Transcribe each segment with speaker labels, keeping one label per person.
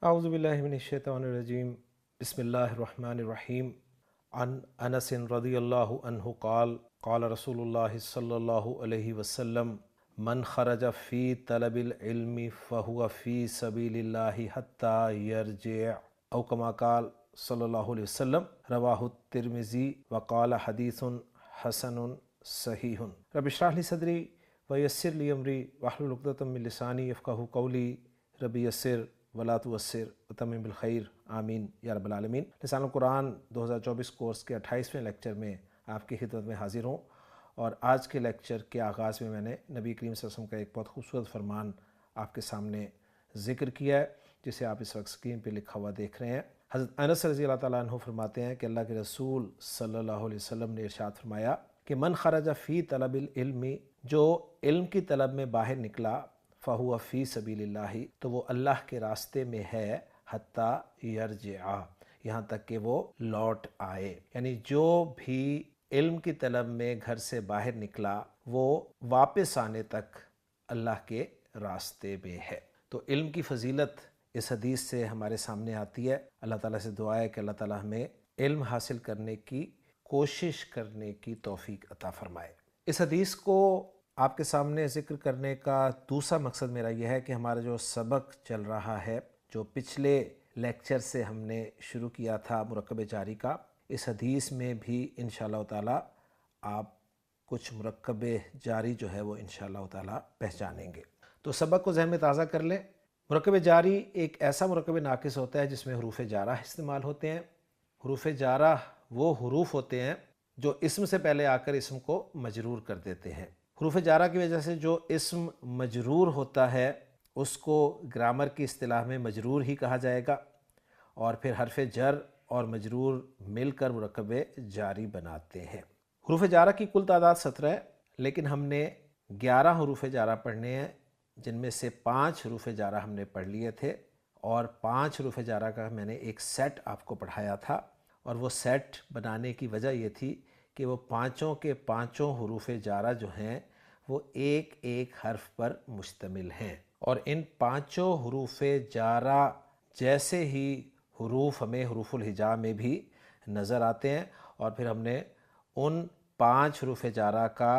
Speaker 1: اعوذ باللہ من الشیطان الرجیم بسم اللہ الرحمن الرحیم عن انس رضی اللہ عنہ قال قال رسول اللہ صلی اللہ علیہ وسلم من خرج فی طلب العلم فہو فی سبیل اللہ حتی یرجع او کما قال صلی اللہ علیہ وسلم رواہ الترمذی وقال حدیث حسن صحیح رب اشرح لی صدری ویسر لی امری واحلل عقدۃ من لسانی یفقہوا قولی رب یسر ولا تعسر وتمم بالخیر آمین یا رب العالمین۔ لسان القرآن 2024 کورس کے 28ویں لیکچر میں آپ کی خدمت میں حاضر ہوں، اور آج کے لیکچر کے آغاز میں نے نبی کریم صلی اللہ علیہ وسلم کا ایک بہت خوبصورت فرمان آپ کے سامنے ذکر کیا ہے، جسے آپ اس وقت اسکرین پہ لکھا ہوا دیکھ رہے ہیں۔ حضرت انس رضی اللہ تعالیٰ عنہ فرماتے ہیں کہ اللہ کے رسول صلی اللہ علیہ وسلم نے ارشاد فرمایا کہ من خرج فی طلب العلم، جو علم کی طلب میں باہر نکلا، فہو فی سبیل اللہ، تو وہ اللہ کے راستے میں ہے، حتی یرجع، یہاں تک کہ وہ لوٹ آئے۔ یعنی جو بھی علم کی طلب میں گھر سے باہر نکلا وہ واپس آنے تک اللہ کے راستے میں ہے۔ تو علم کی فضیلت اس حدیث سے ہمارے سامنے آتی ہے۔ اللہ تعالیٰ سے دعا ہے کہ اللہ تعالیٰ ہمیں علم حاصل کرنے کی کوشش کرنے کی توفیق عطا فرمائے۔ اس حدیث کو آپ کے سامنے ذکر کرنے کا دوسرا مقصد میرا یہ ہے کہ ہمارا جو سبق چل رہا ہے، جو پچھلے لیکچر سے ہم نے شروع کیا تھا مرکب جاری کا، اس حدیث میں بھی انشاءاللہ تعالی آپ کچھ مرکب جاری جو ہے وہ انشاءاللہ تعالی پہچانیں گے۔ تو سبق کو ذہن میں تازہ کر لیں۔ مرکب جاری ایک ایسا مرکب ناقص ہوتا ہے جس میں حروف جارہ استعمال ہوتے ہیں۔ حروف جارہ وہ حروف ہوتے ہیں جو اسم سے پہلے آ کر اسم کو مجرور کر دیتے ہیں۔ حروف جارہ کی وجہ سے جو اسم مجرور ہوتا ہے اس کو گرامر کی اصطلاح میں مجرور ہی کہا جائے گا، اور پھر حرف جر اور مجرور مل کر مرکب جاری بناتے ہیں۔ حروف جارہ کی کل تعداد 17 ہے، لیکن ہم نے 11 حروف جارہ پڑھنے ہیں، جن میں سے 5 حروف جارہ ہم نے پڑھ لیے تھے، اور 5 حروف جارہ کا میں نے ایک سیٹ آپ کو پڑھایا تھا، اور وہ سیٹ بنانے کی وجہ یہ تھی کہ وہ پانچوں کے پانچوں حروف جارہ جو ہیں وہ ایک ایک حرف پر مشتمل ہیں، اور ان پانچوں حروف جارہ جیسے ہی حروف ہمیں حروف الہجا میں بھی نظر آتے ہیں، اور پھر ہم نے ان 5 حروف جارہ کا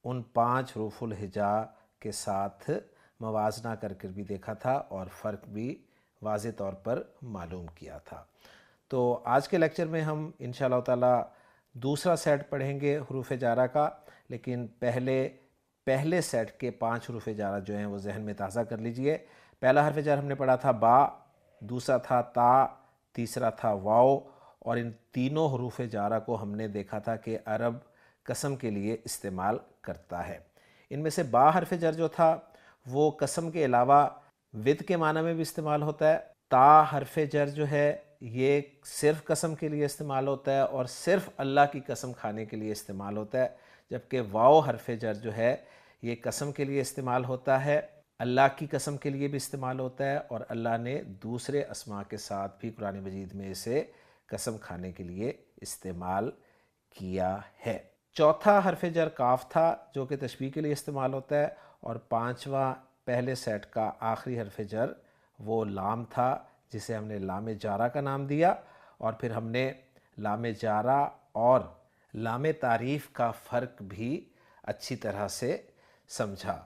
Speaker 1: ان 5 حروف الہجا کے ساتھ موازنہ کر کے بھی دیکھا تھا، اور فرق بھی واضح طور پر معلوم کیا تھا۔ تو آج کے لیکچر میں ہم انشاءاللہ تعالی دوسرا سیٹ پڑھیں گے حروف جارہ کا، لیکن پہلے سیٹ کے 5 حروف جارہ جو ہیں وہ ذہن میں تازہ کر لیجئے۔ پہلا حرف جر ہم نے پڑھا تھا با، دوسرا تھا تا، تیسرا تھا واو، اور ان تینوں حروف جارہ کو ہم نے دیکھا تھا کہ عرب قسم کے لیے استعمال کرتا ہے۔ ان میں سے با حرف جر جو تھا وہ قسم کے علاوہ ود کے معنی میں بھی استعمال ہوتا ہے۔ تا حرف جر جو ہے یہ صرف قسم کے لیے استعمال ہوتا ہے اور صرف اللہ کی قسم کھانے کے لیے استعمال ہوتا ہے، جبکہ واو حرف جر جو ہے یہ قسم کے لیے استعمال ہوتا ہے، اللہ کی قسم کے لیے بھی استعمال ہوتا ہے، اور اللہ نے دوسرے اسماء کے ساتھ بھی قرآن مجید میں اسے قسم کھانے کے لیے استعمال کیا ہے۔ چوتھا حرف جر کاف تھا جو کہ تشبیہ کے لیے استعمال ہوتا ہے، اور پانچواں پہلے سیٹ کا آخری حرف جر وہ لام تھا جسے ہم نے لام جارہ کا نام دیا، اور پھر ہم نے لام جارہ اور لام تعریف کا فرق بھی اچھی طرح سے سمجھا۔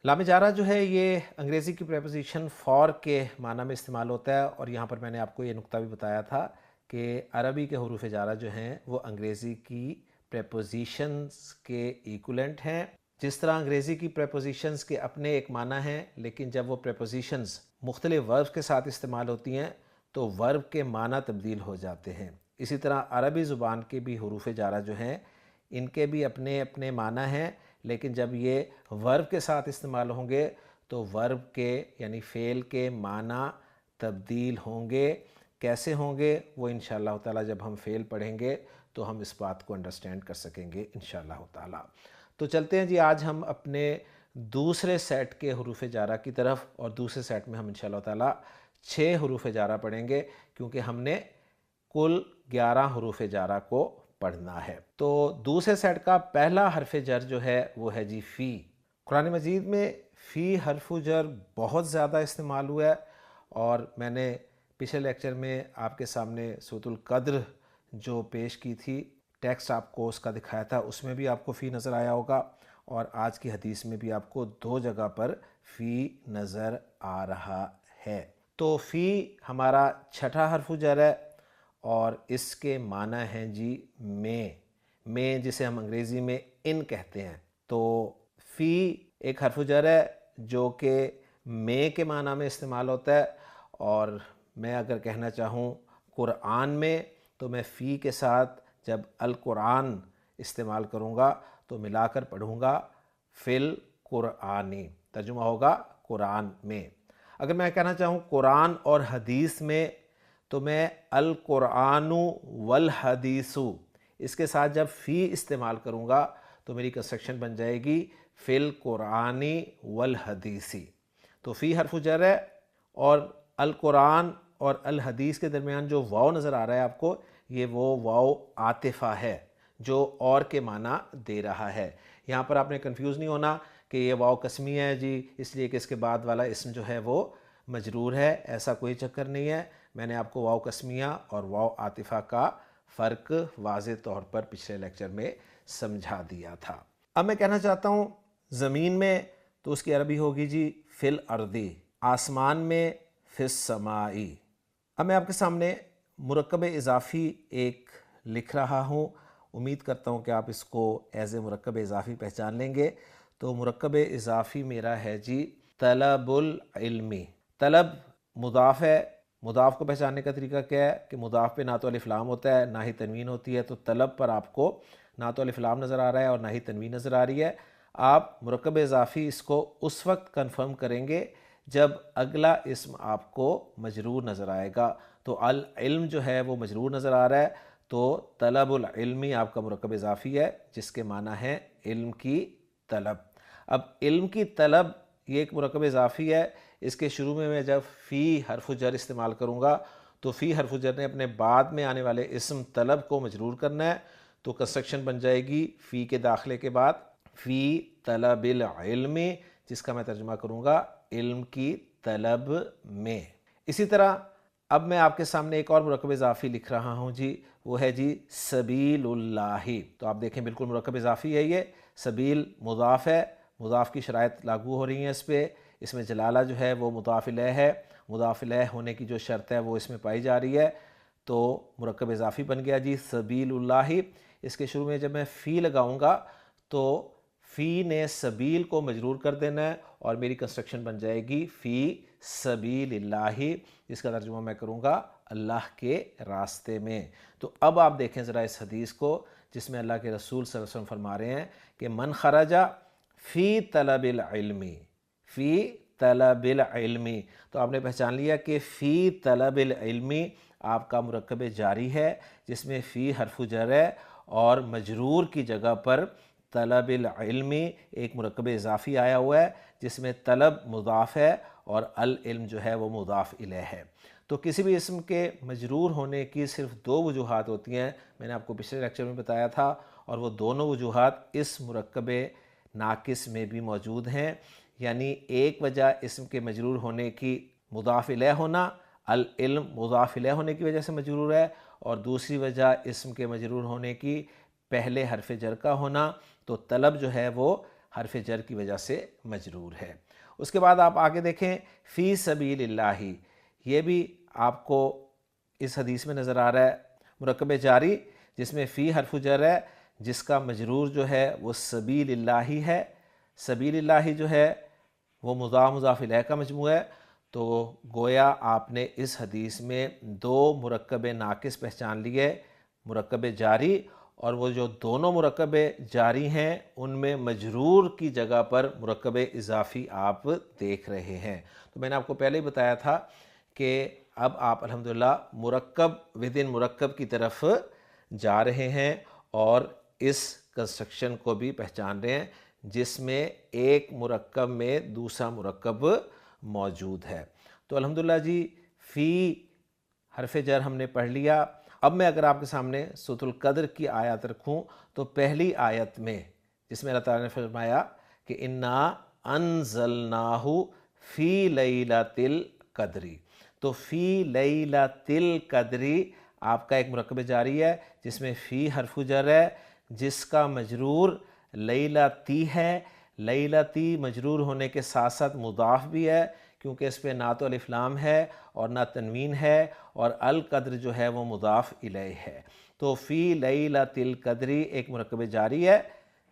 Speaker 1: لام جارہ جو ہے یہ انگریزی کی پریپوزیشن فار کے معنی میں استعمال ہوتا ہے، اور یہاں پر میں نے آپ کو یہ نقطہ بھی بتایا تھا کہ عربی کے حروف جارہ جو ہیں وہ انگریزی کی پریپوزیشنز کے ایکولنٹ ہیں۔ جس طرح انگریزی کی پریپوزیشنز کے اپنے ایک معنی ہیں، لیکن جب وہ پریپوزیشنز مختلف ورب کے ساتھ استعمال ہوتی ہیں تو ورب کے معنی تبدیل ہو جاتے ہیں۔ اسی طرح عربی زبان کے بھی حروف جارہ جو ہیں ان کے بھی اپنے اپنے معنی ہیں، لیکن جب یہ ورب کے ساتھ استعمال ہوں گے تو ورب کے یعنی فعل کے معنی تبدیل ہوں گے۔ کیسے ہوں گے وہ انشاءاللہ تعالی جب ہم فعل پڑھیں گے تو ہم اس بات کو انڈرسٹینڈ کر سکیں گے انشاءاللہ تعالی۔ تو چلتے ہیں جی آج ہم اپنے دوسرے سیٹ کے حروف جارہ کی طرف، اور دوسرے سیٹ میں ہم انشاءاللہ تعالی 6 حروف جارہ پڑھیں گے، کیونکہ ہم نے کل 11 حروف جارہ کو پڑھنا ہے۔ تو دوسرے سیٹ کا پہلا حرف جر جو ہے وہ ہے جی فی۔ قرآن مجید میں فی حرف جر بہت زیادہ استعمال ہوا ہے، اور میں نے پچھلے لیکچر میں آپ کے سامنے سورۃ القدر جو پیش کی تھی، ٹیکسٹ آپ کو اس کا دکھایا تھا، اس میں بھی آپ کو فی نظر آیا ہوگا، اور آج کی حدیث میں بھی آپ کو 2 جگہ پر فی نظر آ رہا ہے۔ تو فی ہمارا چھٹا حرف جر ہے اور اس کے معنی ہیں جی میں جسے ہم انگریزی میں ان کہتے ہیں۔ تو فی ایک حرف جر ہے جو کہ میں کے معنی میں استعمال ہوتا ہے، اور میں اگر کہنا چاہوں قرآن میں تو میں فی کے ساتھ جب القرآن استعمال کروں گا تو ملا کر پڑھوں گا فی القرآنی، ترجمہ ہوگا قرآن میں۔ اگر میں کہنا چاہوں قرآن اور حدیث میں تو میں القرآن والحدیث، اس کے ساتھ جب فی استعمال کروں گا تو میری کنسٹرکشن بن جائے گی فی القرآنی والحدیثی۔ تو فی حرف جر ہے، اور القرآن اور الحدیث کے درمیان جو واو نظر آ رہا ہے آپ کو، یہ وہ واو عاطفہ ہے جو اور کے معنی دے رہا ہے۔ یہاں پر آپ نے کنفیوز نہیں ہونا کہ یہ واو قسمیہ ہے جی اس لیے کہ اس کے بعد والا اسم جو ہے وہ مجرور ہے، ایسا کوئی چکر نہیں ہے۔ میں نے آپ کو واو قسمیہ اور واو عاطفہ کا فرق واضح طور پر پچھلے لیکچر میں سمجھا دیا تھا۔ اب میں کہنا چاہتا ہوں زمین میں تو اس کی عربی ہوگی جی فی الارضی، آسمان میں فی السمائی۔ اب میں آپ کے سامنے مرکب اضافی ایک لکھ رہا ہوں، امید کرتا ہوں کہ آپ اس کو ایز اے مرکب اضافی پہچان لیں گے۔ تو مرکب اضافی میرا ہے جی طلب العلمی۔ طلب مضاف ہے، مضاف کو پہچاننے کا طریقہ کیا ہے کہ مضاف پہ نہ تو الف لام ہوتا ہے نہ ہی تنوین ہوتی ہے، تو طلب پر آپ کو نہ تو الف لام نظر آ رہا ہے اور نہ ہی تنوین نظر آ رہی ہے۔ آپ مرکب اضافی اس کو اس وقت کنفرم کریں گے جب اگلا اسم آپ کو مجرور نظر آئے گا۔ تو العلم جو ہے وہ مجرور نظر آ رہا ہے، تو طلب العلمی آپ کا مرکب اضافی ہے جس کے معنی ہے علم کی طلب۔ اب علم کی طلب یہ ایک مرکب اضافی ہے، اس کے شروع میں جب فی حرف جر استعمال کروں گا تو فی حرف جر نے اپنے بعد میں آنے والے اسم طلب کو مجرور کرنا ہے، تو کنسٹرکشن بن جائے گی فی کے داخلے کے بعد فی طلب العلم، جس کا میں ترجمہ کروں گا علم کی طلب میں۔ اسی طرح اب میں آپ کے سامنے ایک اور مرکب اضافی لکھ رہا ہوں جی، وہ ہے جی سبیل اللہ۔ تو آپ دیکھیں بالکل مرکب اضافی ہے، یہ سبیل مضاف ہے، مضاف کی شرائط لاگو ہو رہی ہیں اس پہ، اس میں جلالہ جو ہے وہ مضاف الیہ ہے، مضاف الیہ ہونے کی جو شرط ہے وہ اس میں پائی جا رہی ہے، تو مرکب اضافی بن گیا جی سبیل اللہ۔ اس کے شروع میں جب میں فی لگاؤں گا تو فی نے سبیل کو مجرور کر دینا ہے اور میری کنسٹرکشن بن جائے گی فی سبیل اللہ، جس کا ترجمہ میں کروں گا اللہ کے راستے میں۔ تو اب آپ دیکھیں ذرا اس حدیث کو جس میں اللہ کے رسول صلی اللہ علیہ وسلم فرما رہے ہیں کہ من خرجا فی طلب العلم، فی طلب العلم، تو آپ نے پہچان لیا کہ فی طلب العلم آپ کا مرکب جاری ہے جس میں فی حرف جر ہے اور مجرور کی جگہ پر طلب العلم ایک مرکب اضافی آیا ہوا ہے جس میں طلب مضاف ہے اور العلم جو ہے وہ مضاف الیہ ہے۔ تو کسی بھی اسم کے مجرور ہونے کی صرف 2 وجوہات ہوتی ہیں، میں نے آپ کو پچھلے لیکچر میں بتایا تھا، اور وہ دونوں وجوہات اس مرکب ناقص میں بھی موجود ہیں۔ یعنی ایک وجہ اسم کے مجرور ہونے کی مضاف الیہ ہونا، العلم مضاف الیہ ہونے کی وجہ سے مجرور ہے، اور دوسری وجہ اسم کے مجرور ہونے کی پہلے حرف جر کا ہونا، تو طلب جو ہے وہ حرف جر کی وجہ سے مجرور ہے۔ اس کے بعد آپ آگے دیکھیں فی سبیل اللہ، یہ بھی آپ کو اس حدیث میں نظر آ رہا ہے مرکب جاری جس میں فی حرف جر ہے جس کا مجرور جو ہے وہ سبیل اللہ ہے۔ سبیل اللہ جو ہے وہ مضاف الیہ کا مجموعہ ہے، تو گویا آپ نے اس حدیث میں 2 مرکب ناقص پہچان لیے، مرکب جاری، اور وہ جو دونوں مرکب جاری ہیں ان میں مجرور کی جگہ پر مرکب اضافی آپ دیکھ رہے ہیں۔ تو میں نے آپ کو پہلے ہی بتایا تھا کہ اب آپ الحمدللہ مرکب ودن مرکب کی طرف جا رہے ہیں اور اس کنسٹرکشن کو بھی پہچان رہے ہیں جس میں ایک مرکب میں دوسرا مرکب موجود ہے۔ تو الحمدللہ جی فی حرف جر ہم نے پڑھ لیا۔ اب میں اگر آپ کے سامنے سورۃ القدر کی آیات رکھوں تو پہلی آیت میں جس میں اللہ تعالیٰ نے فرمایا کہ انا انزلناہ فی لیلۃ قدری. تو فی لیلۃ القدری آپ کا ایک مرکب جاری ہے جس میں فی حرف جر ہے، جس کا مجرور لیلتی ہے. لیلتی مجرور ہونے کے ساتھ ساتھ مضاف بھی ہے کیونکہ اس پہ نہ تو الف لام ہے اور نہ تنوین ہے، اور القدر جو ہے وہ مضاف الیہ ہے. تو فی لیلۃ القدری ایک مرکب جاری ہے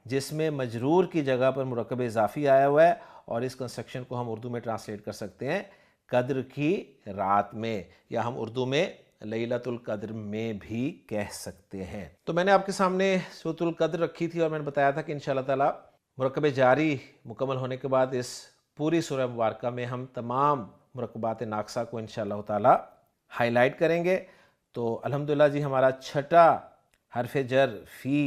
Speaker 1: جس میں مجرور کی جگہ پر مرکب اضافی آیا ہوا ہے، اور اس کنسٹرکشن کو ہم اردو میں ٹرانسلیٹ کر سکتے ہیں قدر کی رات میں، یا ہم اردو میں لیلۃ القدر میں بھی کہہ سکتے ہیں. تو میں نے آپ کے سامنے سورۃ القدر رکھی تھی اور میں نے بتایا تھا کہ انشاءاللہ تعالی مرکب جاری مکمل ہونے کے بعد اس پوری سورہ مبارکہ میں ہم تمام مرکبات ناقصہ کو انشاءاللہ تعالی ہائی لائٹ کریں گے. تو الحمدللہ جی ہمارا چھٹا حرف جر فی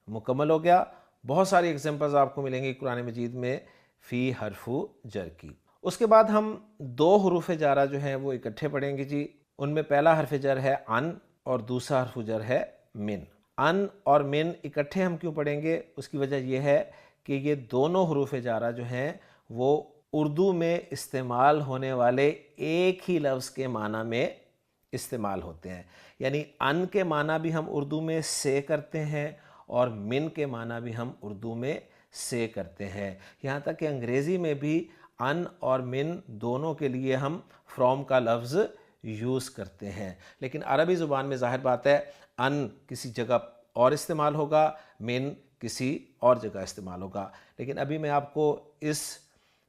Speaker 1: مکمل ہو گیا. بہت ساری ایگزامپلز آپ کو ملیں گی قرآن مجید میں فی حرف جر کی. اس کے بعد ہم دو حروف جارہ جو ہیں وہ اکٹھے پڑھیں گے جی. ان میں پہلا حرف جر ہے ان اور دوسرا حرف جر ہے من. ان اور من اکٹھے ہم کیوں پڑھیں گے؟ اس کی وجہ یہ ہے کہ یہ دونوں حروف جارہ جو ہیں وہ اردو میں استعمال ہونے والے ایک ہی لفظ کے معنی میں استعمال ہوتے ہیں. یعنی ان کے معنی بھی ہم اردو میں سے کرتے ہیں اور من کے معنی بھی ہم اردو میں سے کرتے ہیں. یہاں تک کہ انگریزی میں بھی ان اور من دونوں کے لیے ہم فرام کا لفظ یوز کرتے ہیں. لیکن عربی زبان میں ظاہر بات ہے ان کسی جگہ اور استعمال ہوگا، من کسی اور جگہ استعمال ہوگا. لیکن ابھی میں آپ کو اس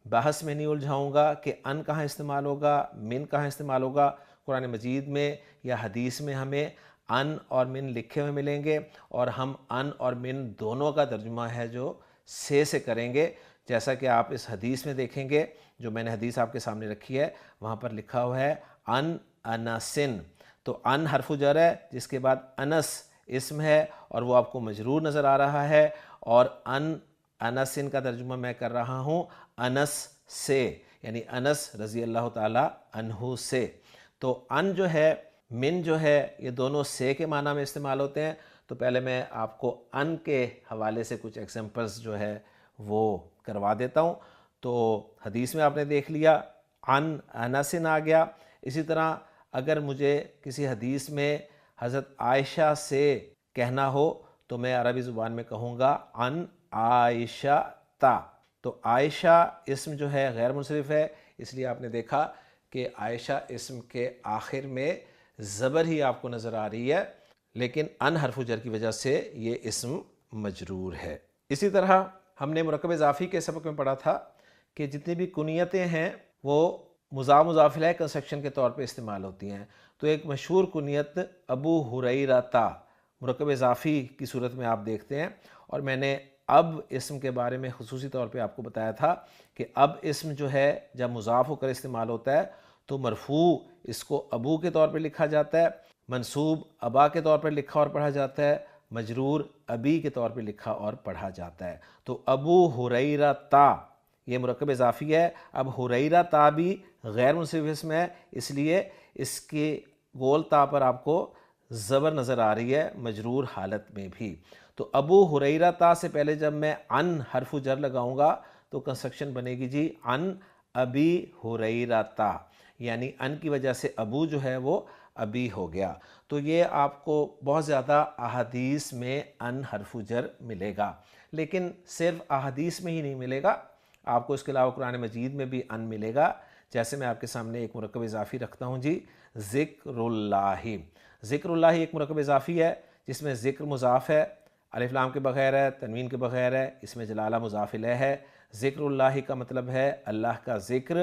Speaker 1: بحث میں نہیں الجھاؤں گا کہ ان کہاں استعمال ہوگا، من کہاں استعمال ہوگا. قرآن مجید میں یا حدیث میں ہمیں ان اور من لکھے ہوئے ملیں گے، اور ہم ان اور من دونوں کا ترجمہ ہے جو سے کریں گے. جیسا کہ آپ اس حدیث میں دیکھیں گے، جو میں نے حدیث آپ کے سامنے رکھی ہے، وہاں پر لکھا ہوا ہے ان انسن. تو ان حرف جر ہے جس کے بعد انس اسم ہے اور وہ آپ کو مجرور نظر آ رہا ہے، اور ان انسن کا ترجمہ میں کر رہا ہوں انس سے، یعنی انس رضی اللہ تعالی عنہ سے. تو ان جو ہے، من جو ہے، یہ دونوں سے کے معنی میں استعمال ہوتے ہیں. تو پہلے میں آپ کو ان کے حوالے سے کچھ ایگزامپلز جو ہے وہ کروا دیتا ہوں. تو حدیث میں آپ نے دیکھ لیا ان انسن آ گیا. اسی طرح اگر مجھے کسی حدیث میں حضرت عائشہ سے کہنا ہو تو میں عربی زبان میں کہوں گا ان عائشہ تا. تو عائشہ اسم جو ہے غیر منصرف ہے، اس لیے آپ نے دیکھا کہ عائشہ اسم کے آخر میں زبر ہی آپ کو نظر آ رہی ہے، لیکن ان حرف جر کی وجہ سے یہ اسم مجرور ہے. اسی طرح ہم نے مرکب اضافی کے سبق میں پڑھا تھا کہ جتنی بھی کنیتیں ہیں وہ مضاف مضاف الیہ کنسٹرکشن کے طور پہ استعمال ہوتی ہیں. تو ایک مشہور کنیت ابو ہریرہ مرکب اضافی کی صورت میں آپ دیکھتے ہیں، اور میں نے اب اسم کے بارے میں خصوصی طور پہ آپ کو بتایا تھا کہ اب اسم جو ہے جب مضاف ہو کر استعمال ہوتا ہے تو مرفوع اس کو ابو کے طور پہ لکھا جاتا ہے، منصوب ابا کے طور پر لکھا اور پڑھا جاتا ہے، مجرور ابی کے طور پہ لکھا اور پڑھا جاتا ہے. تو ابو ہریرہ یہ مرکب اضافی ہے. اب ہریرہ تا بھی غیر منصرف اسم ہے، اس لیے اس کے گول تا پر آپ کو زبر نظر آ رہی ہے مجرور حالت میں بھی. تو ابو ہریرہ تا سے پہلے جب میں ان حرف جر لگاؤں گا تو کنسٹرکشن بنے گی جی ان ابی ہریرہ تا، یعنی ان کی وجہ سے ابو جو ہے وہ ابی ہو گیا. تو یہ آپ کو بہت زیادہ احادیث میں ان حرف جر ملے گا، لیکن صرف احادیث میں ہی نہیں ملے گا، آپ کو اس کے علاوہ قرآن مجید میں بھی ان ملے گا. جیسے میں آپ کے سامنے ایک مرکب اضافی رکھتا ہوں جی، ذکر اللہ. ذکر اللہ ایک مرکب اضافی ہے جس میں ذکر مضاف ہے، الف لام کے بغیر ہے، تنوین کے بغیر ہے، اس میں جلالہ مضاف الیہ ہے. ذکر اللہ کا مطلب ہے اللہ کا ذکر.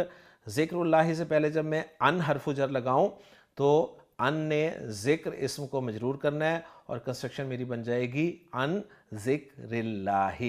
Speaker 1: ذکر اللہ سے پہلے جب میں ان حرف جر لگاؤں تو ان نے ذکر اسم کو مجرور کرنا ہے، اور کنسٹرکشن میری بن جائے گی ان ذکر اللہ،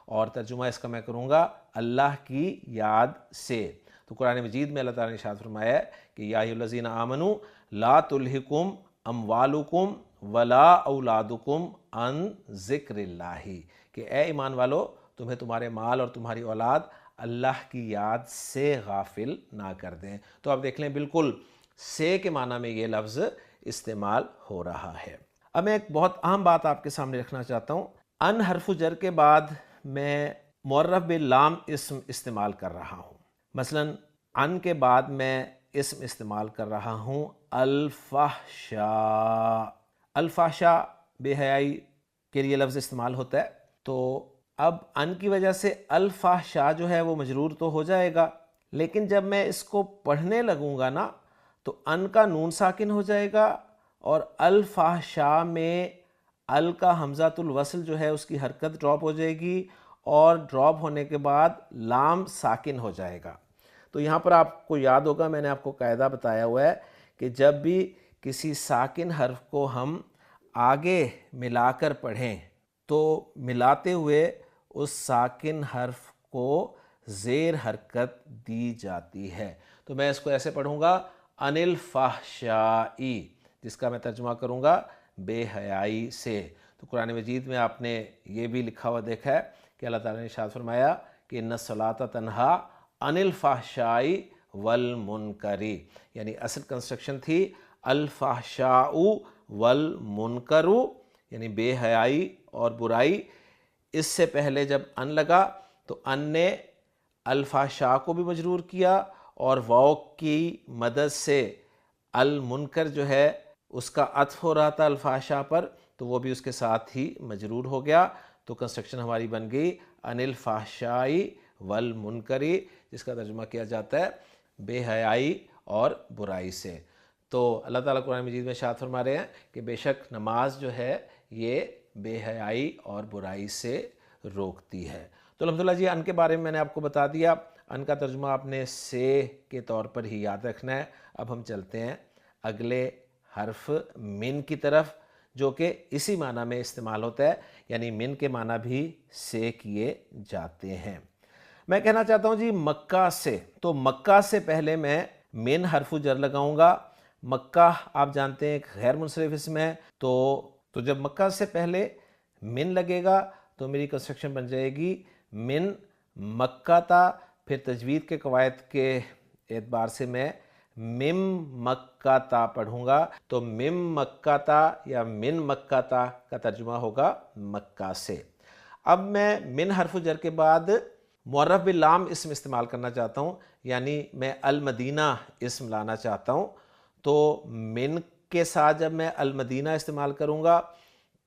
Speaker 1: اور ترجمہ اس کا میں کروں گا اللہ کی یاد سے. تو قرآن مجید میں اللہ تعالیٰ نے ارشاد فرمایا ہے کہ یا ایھا الذین آمنوا لا تلہکم اموالکم ولا اولادکم عن ذکر اللہ، کہ اے ایمان والو تمہیں تمہارے مال اور تمہاری اولاد اللہ کی یاد سے غافل نہ کر دیں. تو آپ دیکھ لیں بالکل سے کے معنی میں یہ لفظ استعمال ہو رہا ہے. اب میں ایک بہت اہم بات آپ کے سامنے رکھنا چاہتا ہوں. ان حرف جر کے بعد میں معرف باللام اسم استعمال کر رہا ہوں. مثلا ان کے بعد میں اسم استعمال کر رہا ہوں الفحشاء۔ الفحشاء بے حیائی کے لیے لفظ استعمال ہوتا ہے، تو اب ان کی وجہ سے الفحشاء جو ہے وہ مجرور تو ہو جائے گا، لیکن جب میں اس کو پڑھنے لگوں گا نا تو ان کا نون ساکن ہو جائے گا، اور الفحشاء میں ال کا حمزۃ الوصل جو ہے اس کی حرکت ڈراپ ہو جائے گی، اور ڈراپ ہونے کے بعد لام ساکن ہو جائے گا۔ تو یہاں پر آپ کو یاد ہوگا میں نے آپ کو قاعدہ بتایا ہوا ہے کہ جب بھی کسی ساکن حرف کو ہم آگے ملا کر پڑھیں تو ملاتے ہوئے اس ساکن حرف کو زیر حرکت دی جاتی ہے۔ تو میں اس کو ایسے پڑھوں گا ان الفحشائی، جس کا میں ترجمہ کروں گا بے حیائی سے۔ تو قرآن مجید میں آپ نے یہ بھی لکھا ہوا دیکھا ہے کہ اللہ تعالیٰ نے ارشاد فرمایا کہ ان الصلاۃ تنہا عن الفحشاء والمنکر، یعنی اصل کنسٹرکشن تھی الفحشاء والمنکر، یعنی بے حیائی اور برائی۔ اس سے پہلے جب ان لگا تو ان نے الفحشاء کو بھی مجرور کیا، اور واو کی مدد سے المنکر جو ہے اس کا عطف ہو رہا تھا الفحشاء پر، تو وہ بھی اس کے ساتھ ہی مجرور ہو گیا۔ تو کنسٹرکشن ہماری بن گئی ان الفحشاء والمنکر، جس کا ترجمہ کیا جاتا ہے بے حیائی اور برائی سے۔ تو اللہ تعالیٰ قرآن مجید میں ارشاد فرما رہے ہیں کہ بے شک نماز جو ہے یہ بے حیائی اور برائی سے روکتی ہے۔ تو الحمدللہ جی ان کے بارے میں نے آپ کو بتا دیا، ان کا ترجمہ آپ نے سے کے طور پر ہی یاد رکھنا ہے۔ اب ہم چلتے ہیں اگلے حرف من کی طرف، جو کہ اسی معنی میں استعمال ہوتا ہے، یعنی من کے معنی بھی سے کیے جاتے ہیں۔ میں کہنا چاہتا ہوں جی مکہ سے، تو مکہ سے پہلے میں من حرف جر لگاؤں گا۔ مکہ آپ جانتے ہیں ایک غیر منصرف اسم ہے، تو جب مکہ سے پہلے من لگے گا تو میری کنسٹرکشن بن جائے گی من مکہ تا، پھر تجوید کے قواعد کے اعتبار سے میں مم مکہ تا پڑھوں گا، تو مم مکہ تا یا من مکہ تا کا ترجمہ ہوگا مکہ سے۔ اب میں من حرف جر کے بعد معرف باللام اسم استعمال کرنا چاہتا ہوں، یعنی میں المدینہ اسم لانا چاہتا ہوں، تو من کے ساتھ جب میں المدینہ استعمال کروں گا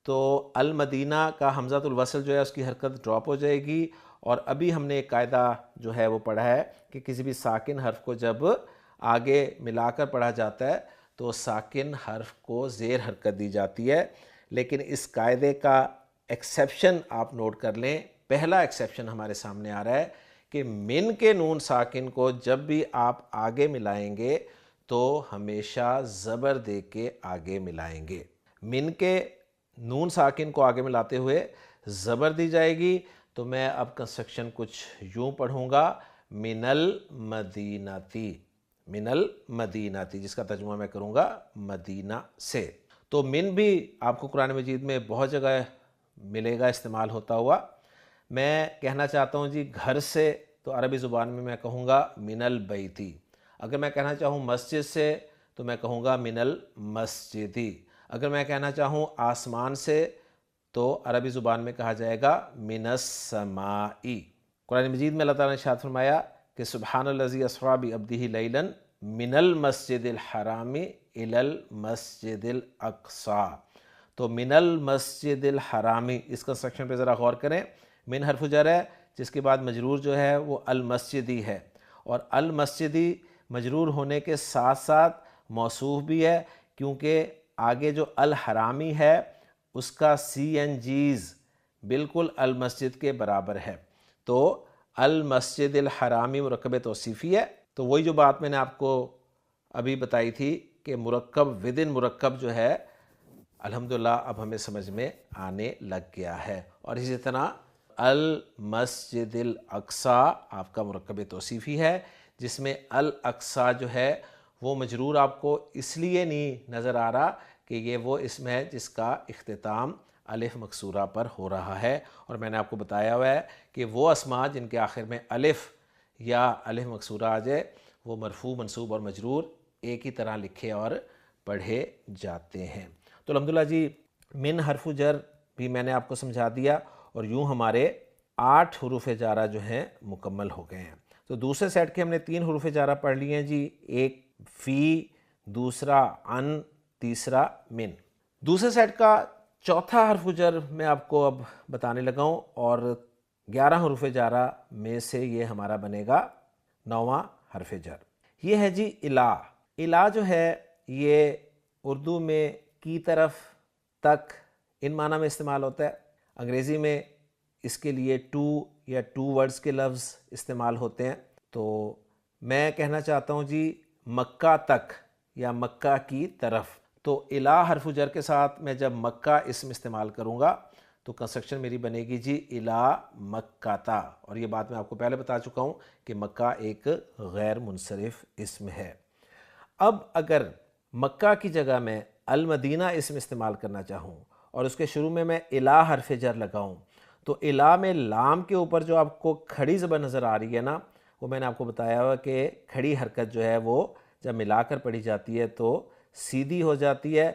Speaker 1: تو المدینہ کا حمزۃ الوصل جو ہے اس کی حرکت ڈراپ ہو جائے گی، اور ابھی ہم نے ایک قاعدہ جو ہے وہ پڑھا ہے کہ کسی بھی ساکن حرف کو جب آگے ملا کر پڑھا جاتا ہے تو ساکن حرف کو زیر حرکت دی جاتی ہے، لیکن اس قاعدے کا ایکسیپشن آپ نوٹ کر لیں۔ پہلا ایکسیپشن ہمارے سامنے آ رہا ہے کہ من کے نون ساکن کو جب بھی آپ آگے ملائیں گے تو ہمیشہ زبر دے کے آگے ملائیں گے۔ من کے نون ساکن کو آگے ملاتے ہوئے زبر دی جائے گی، تو میں اب کنسٹرکشن کچھ یوں پڑھوں گا من المدینتی، من المدینتی، جس کا ترجمہ میں کروں گا مدینہ سے۔ تو من بھی آپ کو قرآن مجید میں بہت جگہ ملے گا استعمال ہوتا ہوا۔ میں کہنا چاہتا ہوں جی گھر سے، تو عربی زبان میں کہوں گا من البیتی۔ اگر میں کہنا چاہوں مسجد سے تو میں کہوں گا من المسجدی۔ اگر میں کہنا چاہوں آسمان سے تو عربی زبان میں کہا جائے گا من السماء۔ قرآن مجید میں اللہ تعالیٰ نے ارشاد فرمایا کہ سبحان الذی اسریٰ بعبدہ لیلا من المسجد الحرام الی المسجد الاقصی۔ تو من المسجد الحرامی، اس کنسٹرکشن پہ ذرا غور کریں۔ من حرف جر ہے جس کے بعد مجرور جو ہے وہ المسجدی ہے، اور المسجدی مجرور ہونے کے ساتھ ساتھ موصوف بھی ہے، کیونکہ آگے جو الحرامی ہے اس کا سی این جیز بالکل المسجد کے برابر ہے، تو المسجد الحرامی مرکب توصیفی ہے۔ تو وہی جو بات میں نے آپ کو ابھی بتائی تھی کہ مرکب ودن مرکب جو ہے الحمدللہ اب ہمیں سمجھ میں آنے لگ گیا ہے۔ اور اسی طرح المسجد الاقصی آپ کا مرکب توصیفی ہے، جس میں الاقصی جو ہے وہ مجرور آپ کو اس لیے نہیں نظر آ رہا کہ یہ وہ اسم ہے جس کا اختتام الف مکسورہ پر ہو رہا ہے، اور میں نے آپ کو بتایا ہوا ہے کہ وہ اسماء جن کے آخر میں الف یا الف مکسورہ آ جائے وہ مرفوع منصوب اور مجرور ایک ہی طرح لکھے اور پڑھے جاتے ہیں۔ تو الحمدللہ جی من حرف جر بھی میں نے آپ کو سمجھا دیا، اور یوں ہمارے 8 حروف جارہ جو ہیں مکمل ہو گئے ہیں۔ تو دوسرے سیٹ کے ہم نے 3 حروف جارہ پڑھ لیے ہیں جی، ایک فی، دوسرا ان، تیسرا من۔ دوسرے سیٹ کا چوتھا حرف جر میں آپ کو اب بتانے لگا ہوں، اور 11 حروف جارہ میں سے یہ ہمارا بنے گا 9واں حرف جر۔ یہ ہے جی الا۔ الا جو ہے یہ اردو میں کی طرف، تک، ان معنی میں استعمال ہوتا ہے۔ انگریزی میں اس کے لیے ٹو یا ٹو ورڈز کے لفظ استعمال ہوتے ہیں۔ تو میں کہنا چاہتا ہوں جی مکہ تک یا مکہ کی طرف، تو الا حرف جر کے ساتھ میں جب مکہ اسم استعمال کروں گا تو کنسٹرکشن میری بنے گی جی الا مکہ تا، اور یہ بات میں آپ کو پہلے بتا چکا ہوں کہ مکہ ایک غیر منصرف اسم ہے۔ اب اگر مکہ کی جگہ میں المدینہ اسم استعمال کرنا چاہوں اور اس کے شروع میں الا حرف جر لگاؤں، تو الا میں لام کے اوپر جو آپ کو کھڑی زبر نظر آ رہی ہے نا، وہ میں نے آپ کو بتایا ہوا کہ کھڑی حرکت جو ہے وہ جب ملا کر پڑھی جاتی ہے تو سیدھی ہو جاتی ہے،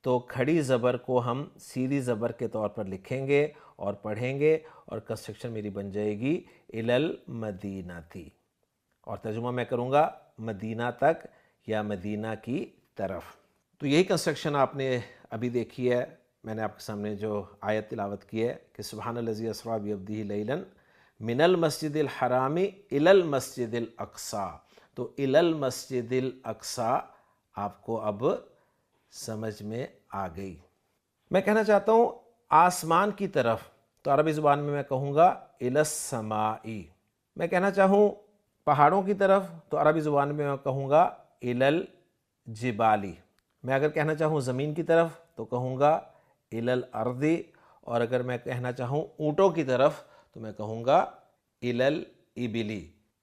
Speaker 1: تو کھڑی زبر کو ہم سیدھی زبر کے طور پر لکھیں گے اور پڑھیں گے، اور کنسٹرکشن میری بن جائے گی الالمدینتی، اور ترجمہ میں کروں گا مدینہ تک یا مدینہ کی طرف۔ تو یہی کنسٹرکشن آپ نے ابھی دیکھی ہے، میں نے آپ کے سامنے جو آیت تلاوت کی ہے کہ سبحان الذی اسریٰ بعبدہ لیلا من المسجد الحرام الی المسجد الاقصی، تو الی المسجد الاقصی آپ کو اب سمجھ میں آ گئی۔ میں کہنا چاہتا ہوں آسمان کی طرف، تو عربی زبان میں کہوں گا الی السماء۔ میں کہنا چاہوں پہاڑوں کی طرف، تو عربی زبان میں کہوں گا الی الجبال۔ میں اگر کہنا چاہوں زمین کی طرف تو کہوں گا الی الارض، اور اگر میں کہنا چاہوں اونٹوں کی طرف تو میں کہوں گا الی الابل۔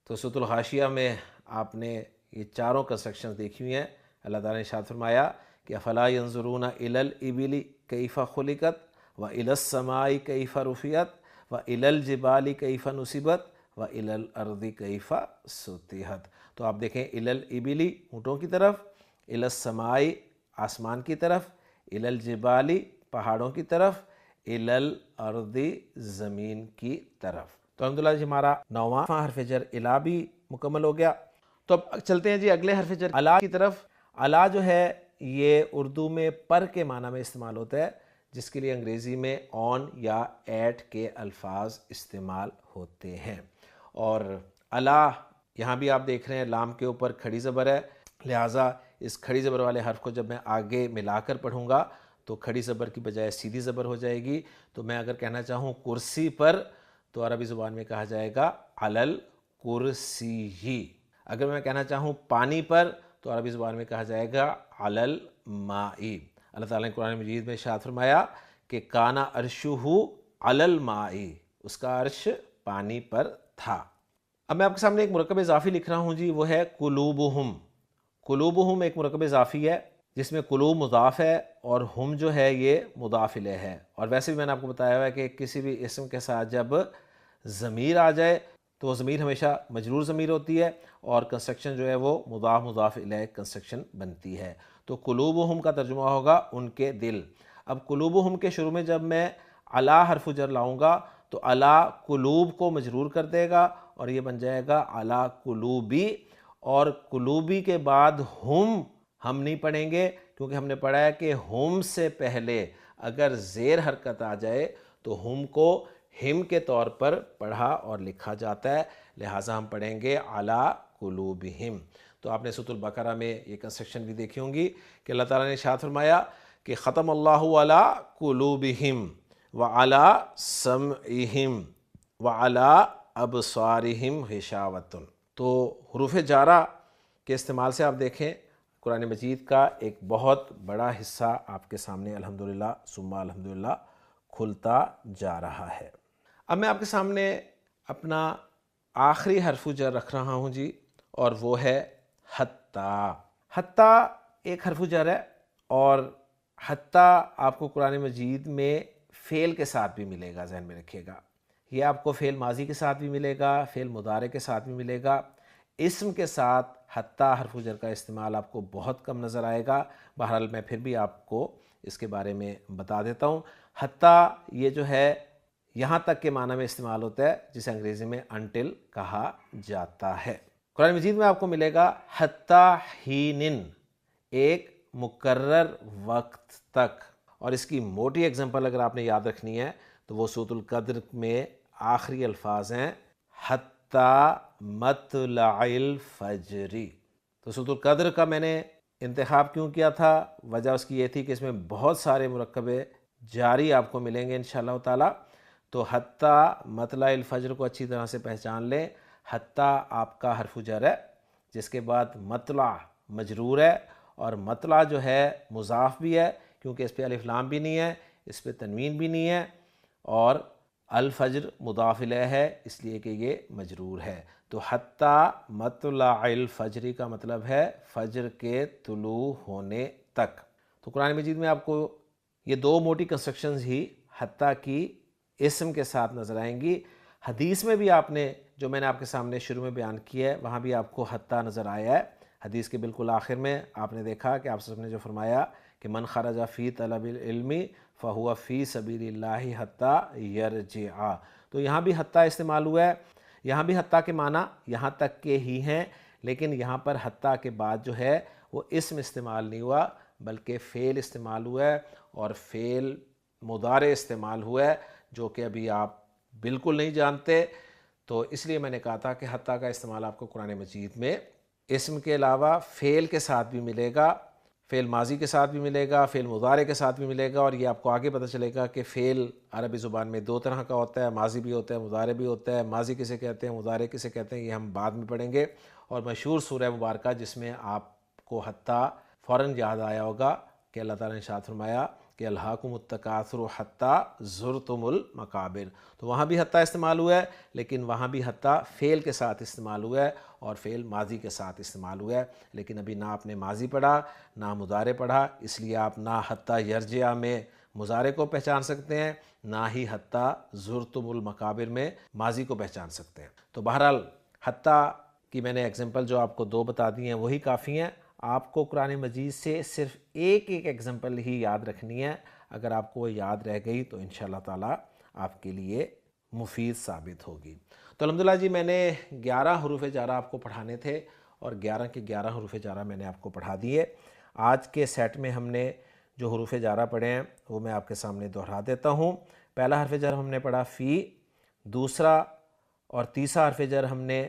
Speaker 1: تو سورۃ الغاشیہ میں آپ نے یہ چاروں کنسٹرکشن دیکھی ہوئی ہیں۔ اللہ تعالیٰ نے ارشاد فرمایا کہ افلا ینظرون الی الابل کیف خلقت والی السماء کیف رفعت والی الجبال کیف نصبت والی الارض کیف سطحت۔ تو آپ دیکھیں الی الابل اونٹوں کی طرف، الی السماء آسمان کی طرف، الی الجبال پہاڑوں کی طرف، الی الارض زمین کی طرف۔ تو الحمدللہ جی ہمارا 9واں حرف جر الا بھی مکمل ہو گیا۔ تو اب چلتے ہیں جی اگلے حرف جر الا کی طرف۔ الا جو ہے یہ اردو میں پر کے معنی میں استعمال ہوتا ہے، جس کے لیے انگریزی میں آن یا ایٹ کے الفاظ استعمال ہوتے ہیں۔ اور الا یہاں بھی آپ دیکھ رہے ہیں لام کے اوپر کھڑی زبر ہے، لہٰذا اس کھڑی زبر والے حرف کو جب میں آگے ملا کر پڑھوں گا تو کھڑی زبر کی بجائے سیدھی زبر ہو جائے گی۔ تو میں اگر کہنا چاہوں کرسی پر تو عربی زبان میں کہا جائے گا علل کرسی۔ اگر میں کہنا چاہوں پانی پر تو عربی زبان میں کہا جائے گا علل ماء۔ اللہ تعالیٰ نے قرآن مجید میں ارشاد فرمایا کہ کانا عرشہ علل ماء، اس کا عرش پانی پر تھا۔ اب میں آپ کے سامنے ایک مرکب اضافی لکھ رہا ہوں جی، وہ ہے قلوبہم۔ قلوبہم ایک مرکب اضافی ہے جس میں قلوب مضاف ہے اور ہم جو ہے یہ مضاف الیہ ہے، اور ویسے بھی میں نے آپ کو بتایا ہوا ہے کہ کسی بھی اسم کے ساتھ جب ضمیر آ جائے تو وہ ضمیر ہمیشہ مجرور ضمیر ہوتی ہے، اور کنسٹرکشن جو ہے وہ مضاف الیہ کنسٹرکشن بنتی ہے۔ تو قلوبہم کا ترجمہ ہوگا ان کے دل۔ اب قلوبہم کے شروع میں جب میں الا حرف جر لاؤں گا تو الا قلوب کو مجرور کر دے گا اور یہ بن جائے گا الا قلوبی، اور قلوبی کے بعد ہم نہیں پڑھیں گے، کیونکہ ہم نے پڑھا ہے کہ ہم سے پہلے اگر زیر حرکت آ جائے تو ہم کو ہم کے طور پر پڑھا اور لکھا جاتا ہے، لہٰذا ہم پڑھیں گے علی قلوبہم۔ تو آپ نے سورۃ البقرہ میں یہ کنسٹرکشن بھی دیکھی ہوں گی کہ اللہ تعالیٰ نے ارشاد فرمایا کہ ختم اللہ علی قلوبہم وعلی سمعہم وعلی ابصارہم غشاوۃ۔ تو حروف جارہ کے استعمال سے آپ دیکھیں قرآن مجید کا ایک بہت بڑا حصہ آپ کے سامنے الحمدللہ ثم الحمدللہ کھلتا جا رہا ہے۔ اب میں آپ کے سامنے اپنا آخری حرف جر رکھ رہا ہوں جی، اور وہ ہے حتیٰ۔ حتیٰ ایک حرف جر ہے، اور حتیٰ آپ کو قرآن مجید میں فعل کے ساتھ بھی ملے گا، ذہن میں رکھیے گا۔ یہ آپ کو فعل ماضی کے ساتھ بھی ملے گا، فعل مضارع کے ساتھ بھی ملے گا۔ اسم کے ساتھ حتیٰ حرف جر کا استعمال آپ کو بہت کم نظر آئے گا، بہرحال میں پھر بھی آپ کو اس کے بارے میں بتا دیتا ہوں۔ حتیٰ یہ جو ہے یہاں تک کے معنی میں استعمال ہوتا ہے، جسے انگریزی میں انٹل کہا جاتا ہے۔ قرآن مجید میں آپ کو ملے گا حتیٰ ہینن، ایک مقرر وقت تک، اور اس کی موٹی اگزامپل اگر آپ نے یاد رکھنی ہے تو وہ سورۃ القدر میں آخری الفاظ ہیں حتیٰ مطلع الفجر۔ تو سورۃ القدر کا میں نے انتخاب کیوں کیا تھا؟ وجہ اس کی یہ تھی کہ اس میں بہت سارے مرکب جاری آپ کو ملیں گے انشاءاللہ تعالیٰ۔ تو حتیٰ مطلع الفجر کو اچھی طرح سے پہچان لیں۔ حتیٰ آپ کا حرف جر ہے، جس کے بعد مطلع مجرور ہے، اور مطلع جو ہے مضاف بھی ہے کیونکہ اس پہ الف لام بھی نہیں ہے، اس پہ تنوین بھی نہیں ہے، اور الفجر مضاف الیہ ہے اس لیے کہ یہ مجرور ہے۔ تو حتیٰ مطلع الفجر کا مطلب ہے فجر کے طلوع ہونے تک۔ تو قرآن مجید میں آپ کو یہ دو موٹی کنسٹرکشنز ہی حتیٰ کی اسم کے ساتھ نظر آئیں گی۔ حدیث میں بھی آپ نے جو میں نے آپ کے سامنے شروع میں بیان کیا ہے وہاں بھی آپ کو حتیٰ نظر آیا ہے۔ حدیث کے بالکل آخر میں آپ نے دیکھا کہ آپ سب نے جو فرمایا کہ من خرج فی طلب العلم فہو فی سبیل اللہ حتیٰ یرجع، تو یہاں بھی حتیٰ استعمال ہوا ہے۔ یہاں بھی حتیٰ کے معنی یہاں تک کے ہی ہیں، لیکن یہاں پر حتیٰ کے بعد جو ہے وہ اسم استعمال نہیں ہوا بلکہ فعل استعمال ہوا ہے، اور فعل مضارع استعمال ہوا ہے جو کہ ابھی آپ بالکل نہیں جانتے۔ تو اس لیے میں نے کہا تھا کہ حتیٰ کا استعمال آپ کو قرآن مجید میں اسم کے علاوہ فعل کے ساتھ بھی ملے گا، فعل ماضی کے ساتھ بھی ملے گا، فعل مضارع کے ساتھ بھی ملے گا، اور یہ آپ کو آگے پتہ چلے گا کہ فعل عربی زبان میں دو طرح کا ہوتا ہے، ماضی بھی ہوتا ہے، مضارع بھی ہوتا ہے۔ ماضی کسے کہتے ہیں، مضارع کسے کہتے ہیں، یہ ہم بعد میں پڑھیں گے۔ اور مشہور سورہ مبارکہ جس میں آپ کو حتیٰ فوراً یاد آیا ہوگا کہ اللہ تعالیٰ نے ارشاد فرمایا کہ الہاکم التکاثر حتیٰ زرتم المقابر، تو وہاں بھی حتیٰ استعمال ہوا ہے، لیکن وہاں بھی حتیٰ فعل کے ساتھ استعمال ہوا ہے اور فعل ماضی کے ساتھ استعمال ہوا ہے، لیکن ابھی نہ آپ نے ماضی پڑھا نہ مضارع پڑھا، اس لیے آپ نہ حتیٰ یرجع میں مضارع کو پہچان سکتے ہیں، نہ ہی حتیٰ زرتم المقابر میں ماضی کو پہچان سکتے ہیں۔ تو بہرحال حتیٰ کی میں نے اگزامپل جو آپ کو دو بتا دی ہیں وہی کافی ہیں۔ آپ کو قرآن مجید سے صرف ایک اگزامپل ہی یاد رکھنی ہے، اگر آپ کو وہ یاد رہ گئی تو انشاءاللہ تعالیٰ آپ کے لیے مفید ثابت ہوگی۔ تو الحمدللہ جی میں نے 11 حروف جارہ آپ کو پڑھانے تھے، اور 11 کے 11 حروف جارہ میں نے آپ کو پڑھا دیے۔ آج کے سیٹ میں ہم نے جو حروف جارہ پڑھے ہیں وہ میں آپ کے سامنے دہرا دیتا ہوں۔ پہلا حرف جر ہم نے پڑھا فی، دوسرا اور تیسرا حرف جر ہم نے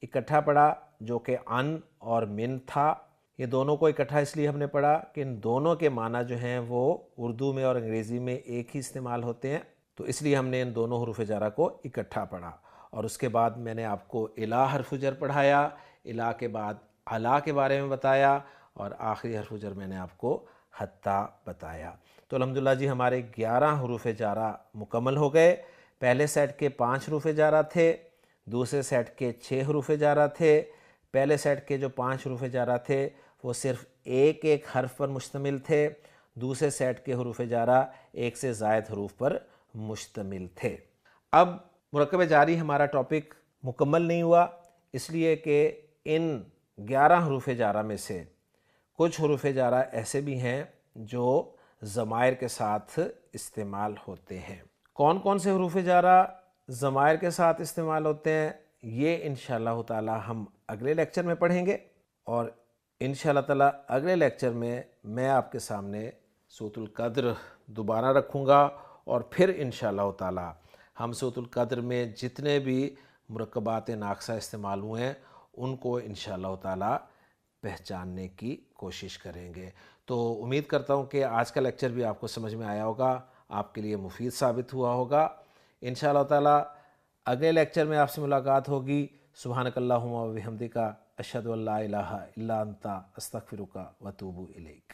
Speaker 1: اکٹھا پڑھا جو کہ ان اور من تھا۔ یہ دونوں کو اکٹھا اس لیے ہم نے پڑھا کہ ان دونوں کے معنی جو ہیں وہ اردو میں اور انگریزی میں ایک ہی استعمال ہوتے ہیں، تو اس لیے ہم نے ان دونوں حروف جارہ کو اکٹھا پڑھا۔ اور اس کے بعد میں نے آپ کو الا حرف جر پڑھایا، الا کے بعد علا کے بارے میں بتایا، اور آخری حرف جر میں نے آپ کو حتیٰ بتایا۔ تو الحمدللہ جی ہمارے 11 حروف جارہ مکمل ہو گئے۔ پہلے سیٹ کے 5 حروف جارہ تھے، دوسرے سیٹ کے 6 حروف جارہ تھے۔ پہلے سیٹ کے جو 5 حروف جارہ تھے وہ صرف ایک حرف پر مشتمل تھے، دوسرے سیٹ کے حروف جارہ ایک سے زائد حروف پر مشتمل تھے۔ اب مرکب جاری ہمارا ٹاپک مکمل نہیں ہوا، اس لیے کہ ان 11 حروف جارہ میں سے کچھ حروف جارہ ایسے بھی ہیں جو ضمائر کے ساتھ استعمال ہوتے ہیں۔ کون کون سے حروف جارہ ضمائر کے ساتھ استعمال ہوتے ہیں یہ انشاءاللہ تعالی ہم اگلے لیکچر میں پڑھیں گے، اور انشاءاللہ تعالی اگلے لیکچر میں آپ کے سامنے سورۃ القدر دوبارہ رکھوں گا، اور پھر انشاءاللہ تعالی ہم سورۃ القدر میں جتنے بھی مرکبات ناقصہ استعمال ہوئے ہیں ان کو انشاءاللہ تعالی پہچاننے کی کوشش کریں گے۔ تو امید کرتا ہوں کہ آج کا لیکچر بھی آپ کو سمجھ میں آیا ہوگا، آپ کے لیے مفید ثابت ہوا ہوگا۔ انشاءاللہ تعالی اگلے لیکچر میں آپ سے ملاقات ہوگی۔ سبحانک اللہم و بحمدک، اشہد ان لا الہ الا انت، استغفرک و اتوب الیک۔